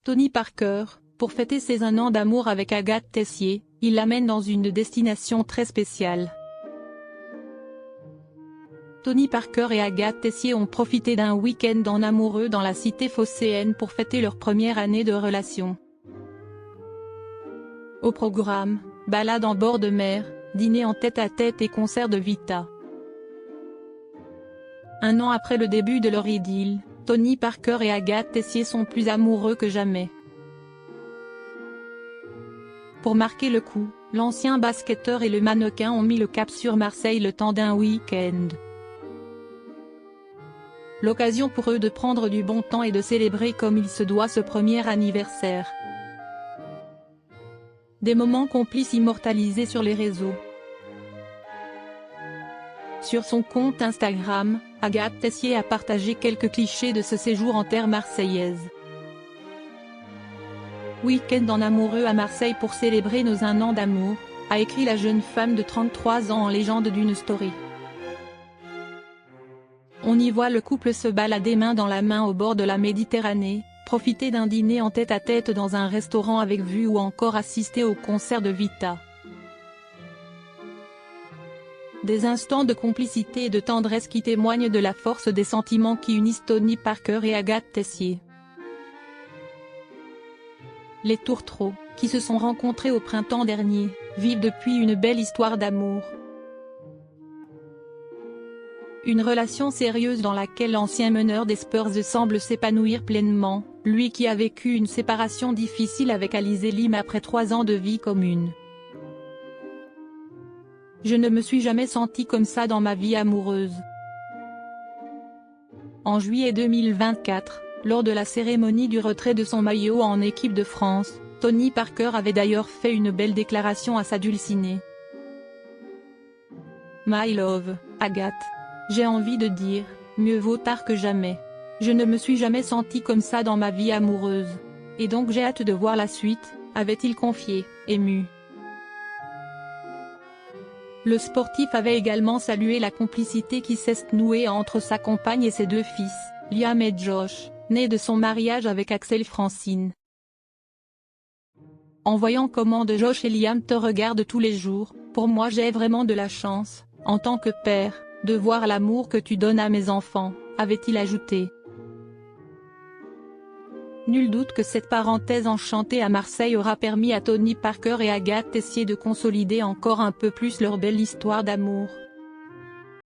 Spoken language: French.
Tony Parker, pour fêter ses 1 an d'amour avec Agathe Tessier, il l'amène dans une destination très spéciale. Tony Parker et Agathe Tessier ont profité d'un week-end en amoureux dans la cité phocéenne pour fêter leur première année de relation. Au programme, balade en bord de mer, dîner en tête-à-tête et concert de Vita. 1 an après le début de leur idylle, Tony Parker et Agathe Tessier sont plus amoureux que jamais. Pour marquer le coup, l'ancien basketteur et le mannequin ont mis le cap sur Marseille le temps d'un week-end. L'occasion pour eux de prendre du bon temps et de célébrer comme il se doit ce premier anniversaire. Des moments complices immortalisés sur les réseaux. Sur son compte Instagram, Agathe Tessier a partagé quelques clichés de ce séjour en terre marseillaise. Week-end en amoureux à Marseille pour célébrer nos 1 an d'amour, a écrit la jeune femme de 33 ans en légende d'une story. On y voit le couple se balader main dans la main au bord de la Méditerranée, profiter d'un dîner en tête-à-tête dans un restaurant avec vue ou encore assister au concert de Vita. Des instants de complicité et de tendresse qui témoignent de la force des sentiments qui unissent Tony Parker et Agathe Tessier. Les Tourtereaux, qui se sont rencontrés au printemps dernier, vivent depuis une belle histoire d'amour. Une relation sérieuse dans laquelle l'ancien meneur des Spurs semble s'épanouir pleinement, lui qui a vécu une séparation difficile avec Alizé Lim après 3 ans de vie commune. Je ne me suis jamais senti comme ça dans ma vie amoureuse. En juillet 2024, lors de la cérémonie du retrait de son maillot en équipe de France, Tony Parker avait d'ailleurs fait une belle déclaration à sa dulcinée. My love, Agathe. J'ai envie de dire, mieux vaut tard que jamais. Je ne me suis jamais senti comme ça dans ma vie amoureuse. Et donc j'ai hâte de voir la suite, avait-il confié, ému. Le sportif avait également salué la complicité qui s'est nouée entre sa compagne et ses 2 fils, Liam et Josh, nés de son mariage avec Axel Francine. En voyant comment Josh et Liam te regardent tous les jours, pour moi j'ai vraiment de la chance, en tant que père, de voir l'amour que tu donnes à mes enfants, avait-il ajouté. Nul doute que cette parenthèse enchantée à Marseille aura permis à Tony Parker et Agathe Tessier de consolider encore un peu plus leur belle histoire d'amour.